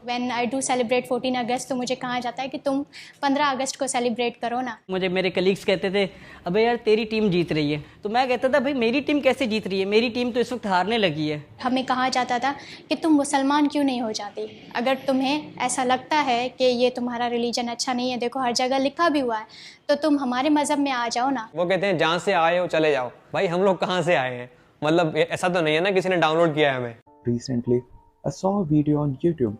When I do celebrate 14 अगस्त तो मुझे कहा जाता है कि तुम 15 अगस्त को सेलिब्रेट करो ना। मुझे मेरे कलीग्स कहते थे अबे यार तेरी टीम जीत रही है, तो मैं कहता था भाई मेरी टीम कैसे जीत रही है, मेरी टीम तो इस वक्त हारने लगी है। हमें कहा जाता था कि तुम मुसलमान क्यों नहीं हो जाती, अगर तुम्हें ऐसा लगता है कि ये तुम्हारा रिलीजन अच्छा नहीं है, देखो हर जगह लिखा भी हुआ है, तो तुम हमारे मज़हब में आ जाओ ना। वो कहते हैं जहाँ से आए हो चले जाओ। भाई हम लोग कहाँ से आए हैं, मतलब ऐसा तो नहीं है ना किसी ने डाउनलोड किया है हमें। Recently, I saw a video on YouTube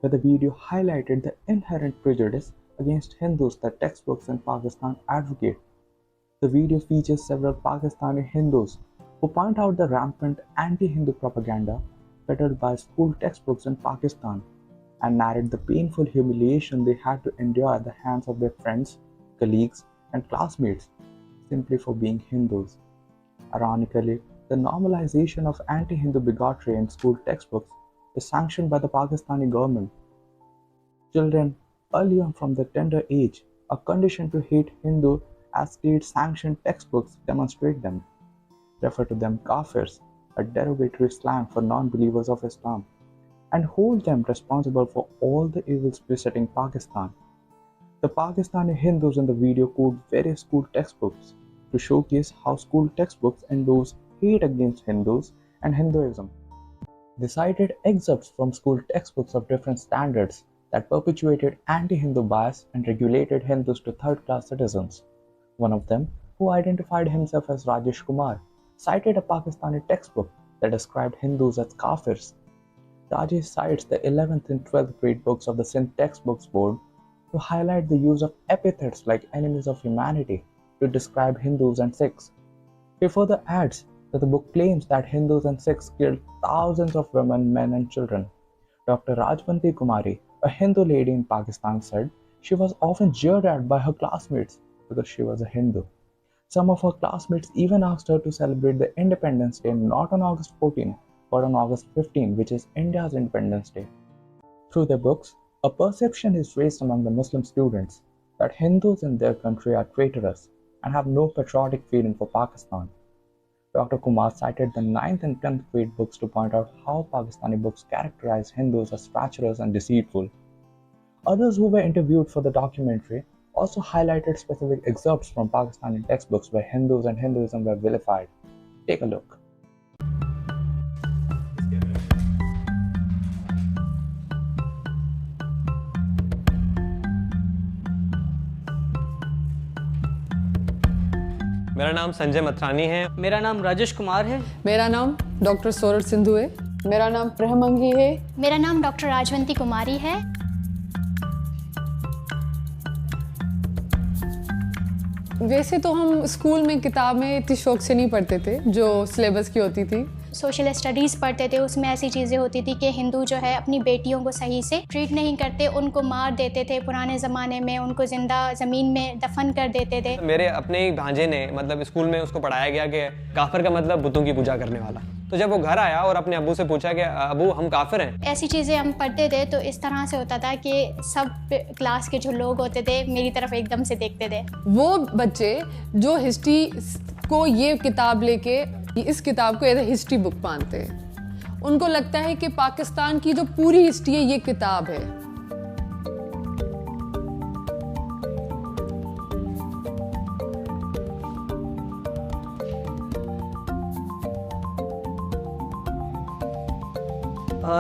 where the video highlighted the inherent prejudice against Hindus that textbooks in Pakistan advocate. The video features several Pakistani Hindus who point out the rampant anti-Hindu propaganda peddled by school textbooks in Pakistan and narrate the painful humiliation they had to endure at the hands of their friends, colleagues, and classmates simply for being Hindus. Ironically, the normalization of anti-Hindu bigotry in school textbooks is sanctioned by the Pakistani government. Children, early on from their tender age, are conditioned to hate Hindu as state-sanctioned textbooks demonstrate them. Refer to them kafirs, a derogatory slang for non-believers of Islam, and hold them responsible for all the evils besetting Pakistan. The Pakistani Hindus in the video quote various school textbooks to showcase how school textbooks endorse hate against Hindus and Hinduism. They cited excerpts from school textbooks of different standards that perpetuated anti-Hindu bias and regulated Hindus to third-class citizens. One of them, who identified himself as Rajesh Kumar, cited a Pakistani textbook that described Hindus as kafirs. Rajesh cites the 11th and 12th grade books of the Sindh Textbooks Board to highlight the use of epithets like enemies of humanity to describe Hindus and Sikhs. He further adds that the book claims that Hindus and Sikhs killed thousands of women, men, and children. Dr. Rajbanti Kumari, a Hindu lady in Pakistan, said she was often jeered at by her classmates because she was a Hindu. Some of her classmates even asked her to celebrate the Independence Day not on August 14, but on August 15, which is India's Independence Day. Through their books, a perception is raised among the Muslim students that Hindus in their country are traitorous and have no patriotic feeling for Pakistan. Dr. Kumar cited the 9th and 10th grade books to point out how Pakistani books characterize Hindus as treacherous and deceitful. Others who were interviewed for the documentary also highlighted specific excerpts from Pakistani textbooks where Hindus and Hinduism were vilified. Take a look. मेरा नाम संजय मथरानी है। मेरा नाम राजेश कुमार है। मेरा नाम doctor Sorath Sindhu है। मेरा नाम प्रहमंगी है। मेरा नाम डॉक्टर राजवंती कुमारी है। वैसे तो हम स्कूल में किताबें इतनी शौक से नहीं पढ़ते थे जो सिलेबस की होती थी। सोशल स्टडीज़ पढ़ते थे, उसमें ऐसी चीज़ें होती थी कि हिंदू जो है अपनी बेटियों को सही से ट्रीट नहीं करते, उनको मार देते थे। पुराने ज़माने में उनको ज़िंदा ज़मीन में दफन कर देते थे। मेरे अपने ही भांजे ने मतलब स्कूल में उसको पढ़ाया गया कि काफिर का मतलब बुतों की पूजा करने वाला। तो जब वो घर आया और अपने अब्बू से पूछा कि अब्बू हम काफिर हैं, ऐसी चीज़ें हम पढ़ते थे तो इस तरह से होता था कि सब क्लास के जो लोग होते थे मेरी तरफ एकदम से देखते थे। वो बच्चे जो हिस्ट्री को ये किताब लेके इस किताब को एज ए हिस्ट्री बुक मानते हैं, उनको लगता है कि पाकिस्तान की जो पूरी हिस्ट्री है ये किताब है।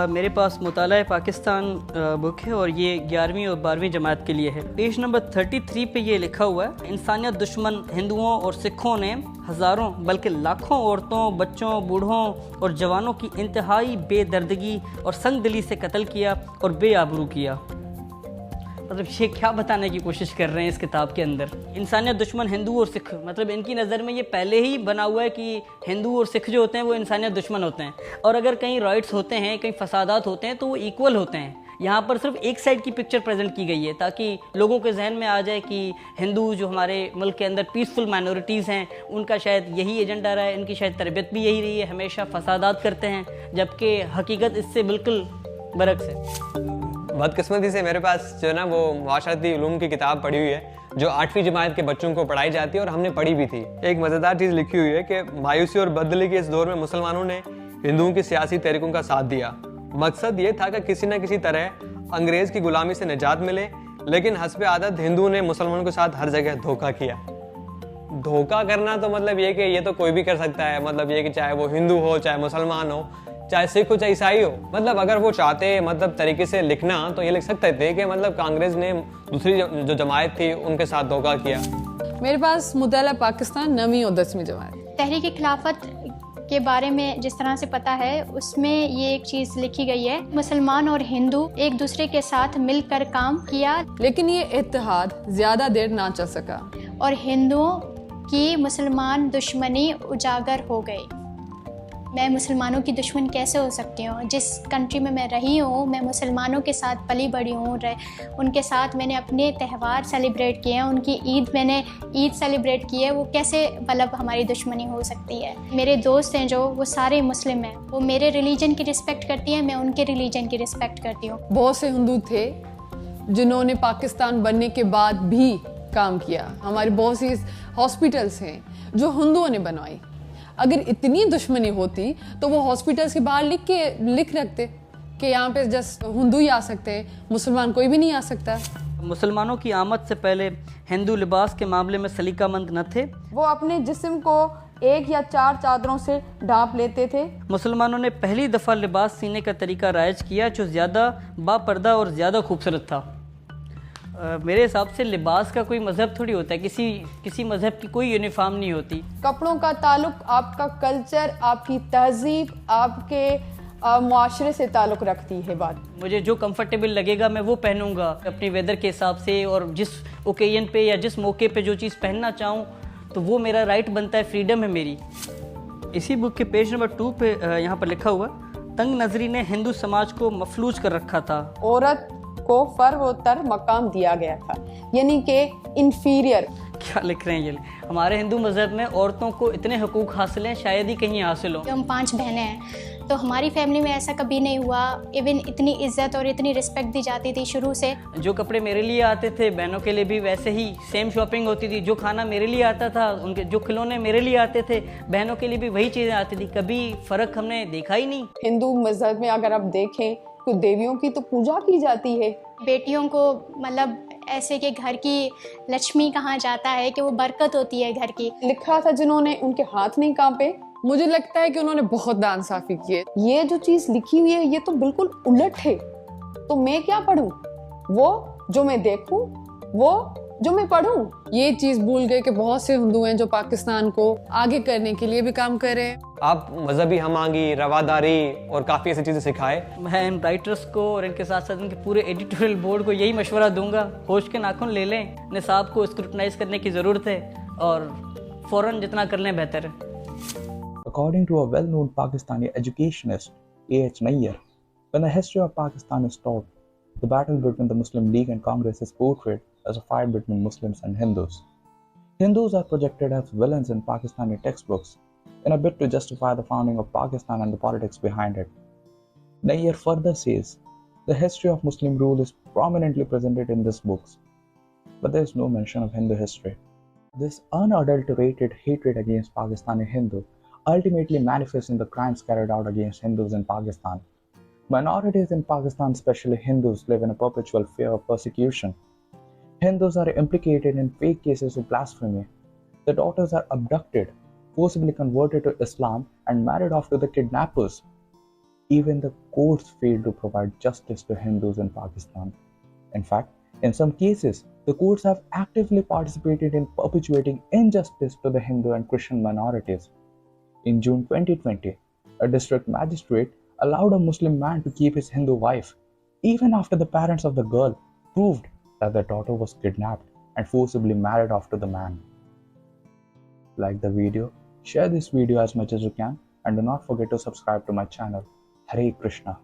मेरे पास मुताला पाकिस्तान बुक है और ये 11वीं और 12वीं जमात के लिए है। पेज नंबर 33 पे ये लिखा हुआ है, इंसानियत दुश्मन हिंदुओं और सिखों ने हज़ारों बल्कि लाखों औरतों, बच्चों, बूढ़ों और जवानों की इंतहाई बेदर्दगी और संगदिली से कत्ल किया और बेआबरू किया। मतलब ये क्या बताने की कोशिश कर रहे हैं इस किताब के अंदर। इंसानियत दुश्मन हिंदू और सिख, मतलब इनकी नज़र में ये पहले ही बना हुआ है कि हिंदू और सिख जो होते हैं वो इंसानियत दुश्मन होते हैं, और अगर कहीं राइट्स होते हैं, कहीं फसादात होते हैं तो वो इक्वल होते हैं। यहाँ पर सिर्फ एक साइड की पिक्चर प्रेजेंट की गई है ताकि लोगों के जहन में आ जाए कि हिंदू जो हमारे मुल्क के अंदर पीसफुल माइनॉरिटीज़ हैं उनका शायद यही एजेंडा रहा है, इनकी शायद तरबियत भी यही रही है, हमेशा फसादात करते हैं, जबकि हकीकत इससे बिल्कुल बरक्स है। बदकिस्मती से मेरे पास जो है ना वो माशरती उलूम की किताब पढ़ी हुई है जो 8वीं जमात के बच्चों को पढ़ाई जाती है और हमने पढ़ी भी थी। एक मज़ेदार चीज़ लिखी हुई है कि मायूसी और बददिली के इस दौर में मुसलमानों ने हिंदुओं की सियासी तहरीकों का साथ दिया। मकसद ये था कि किसी न किसी तरह अंग्रेज की गुलामी से निजात मिले, लेकिन हस्बे आदत हिंदू ने मुसलमानों के साथ हर जगह धोखा किया। धोखा करना तो मतलब ये कि ये तो कोई भी कर सकता है, मतलब ये कि चाहे वो हिंदू हो, चाहे मुसलमान हो, चाहे सिख हो, चाहे ईसाई हो। मतलब अगर वो चाहते मतलब तरीके से लिखना तो ये लिख सकते थे कि मतलब कांग्रेस ने दूसरी जो जमायत थी उनके साथ धोखा किया। मेरे पास मुताला पाकिस्तान 9वीं और 10वीं जमात। तहरीक खिलाफत के बारे में जिस तरह से पता है उसमें ये एक चीज़ लिखी गई है, मुसलमान और हिंदू एक दूसरे के साथ मिलकर काम किया, लेकिन ये इत्तेहाद ज़्यादा देर ना चल सका और हिंदुओं की मुसलमान दुश्मनी उजागर हो गई। मैं मुसलमानों की दुश्मन कैसे हो सकती हूँ? जिस कंट्री में मैं रही हूँ, मैं मुसलमानों के साथ पली बड़ी हूँ, उनके साथ मैंने अपने त्यौहार सेलिब्रेट किए हैं, उनकी मैंने ईद सेलिब्रेट की है, वो कैसे मतलब हमारी दुश्मनी हो सकती है? मेरे दोस्त हैं जो, वो सारे मुस्लिम हैं, वो मेरे रिलीजन की रिस्पेक्ट करती हैं, मैं उनके रिलीजन की रिस्पेक्ट करती हूँ। बहुत से हिंदू थे जिन्होंने पाकिस्तान बनने के बाद भी काम किया। हमारे बहुत सी हॉस्पिटल्स हैं जो हिंदुओं ने बनवाई। अगर इतनी दुश्मनी होती तो वो हॉस्पिटल्स के बाहर लिख रखते कि यहाँ पे जस्ट हिंदू ही आ सकते हैं, मुसलमान कोई भी नहीं आ सकता। मुसलमानों की आमद से पहले हिंदू लिबास के मामले में सलीकामंद न थे। वो अपने जिस्म को 1 या 4 चादरों से ढांप लेते थे। मुसलमानों ने पहली दफ़ा लिबास सीने का तरीका राइज किया जो ज़्यादा बापर्दा और ज़्यादा खूबसूरत था। मेरे हिसाब से लिबास का कोई मज़हब थोड़ी होता है, किसी मज़हब की कोई यूनिफॉर्म नहीं होती। कपड़ों का ताल्लुक आपका कल्चर, आपकी तहजीब, आपके मुआशरे से ताल्लुक रखती है बात। मुझे जो कंफर्टेबल लगेगा मैं वो पहनूंगा अपनी वेदर के हिसाब से, और जिस ओकेजन पे या जिस मौके पे जो चीज़ पहनना चाहूँ तो वो मेरा राइट बनता है, फ्रीडम है मेरी। इसी बुक के पेज नंबर 2 पे यहाँ पर लिखा हुआ, तंग नजरी ने हिंदू समाज को मफलूज कर रखा था। औरत को फर्वतर मकाम दिया गया था, यानी कि इन्फीरियर। क्या लिख रहे हैं ये? हमारे हिंदू मज़हब में औरतों को इतने हकूक़ हासिल हैं शायद ही कहीं हासिल हो। हम 5 बहनें हैं तो हमारी फैमिली में ऐसा कभी नहीं हुआ। इवन इतनी इज्जत और इतनी रिस्पेक्ट दी जाती थी शुरू से। जो कपड़े मेरे लिए आते थे बहनों के लिए भी वैसे ही सेम शॉपिंग होती थी। जो खाना मेरे लिए आता था, उनके जो खिलौने मेरे लिए आते थे, बहनों के लिए भी वही चीज़ें आती थी। कभी फ़र्क हमने देखा ही नहीं। हिंदू मज़हब में अगर आप देखें तो देवियों की तो पूजा की जाती है। बेटियों को मतलब ऐसे कि घर की लक्ष्मी कहा जाता है कि वो बरकत होती है घर की। लिखा था जिन्होंने, उनके हाथ नहीं कांपे। मुझे लगता है कि उन्होंने बहुत नाइंसाफी की है। ये जो चीज़ लिखी हुई है ये तो बिल्कुल उलट है। तो मैं क्या पढूं? वो जो मैं देखूं, वो जो मैं पढूं। ये चीज़ भूल गए कि बहुत से हिंदू हैं जो पाकिस्तान को आगे करने के लिए भी काम कर रहे हैं। आप मजहबी हमांगी, रवादारी और काफ़ी ऐसी चीज़ें सिखाए। मैं इन राइटर्स को और इनके साथ साथ इनके पूरे एडिटोरियल बोर्ड को यही मशवरा दूंगा, होश के नाखून ले लें। निसाब को स्क्रूटनाइज करने की ज़रूरत है और फ़ौरन जितना कर लें बेहतर है। According to a well-known Pakistani educationist, A.H. Nayyar, when the history of Pakistan is taught, the battle between the Muslim League and Congress is portrayed as a fight between Muslims and Hindus. Hindus are projected as villains in Pakistani textbooks in a bid to justify the founding of Pakistan and the politics behind it. Nayyar further says, the history of Muslim rule is prominently presented in these books, but there is no mention of Hindu history. This unadulterated hatred against Pakistani Hindu ultimately manifests in the crimes carried out against Hindus in Pakistan. Minorities in Pakistan, especially Hindus, live in a perpetual fear of persecution. Hindus are implicated in fake cases of blasphemy. Their daughters are abducted, forcibly converted to Islam, and married off to the kidnappers. Even the courts fail to provide justice to Hindus in Pakistan. In fact, in some cases, the courts have actively participated in perpetuating injustice to the Hindu and Christian minorities. In June 2020, a district magistrate allowed a Muslim man to keep his Hindu wife, even after the parents of the girl proved that their daughter was kidnapped and forcibly married off to the man. Like the video, share this video as much as you can, and do not forget to subscribe to my channel. Hare Krishna.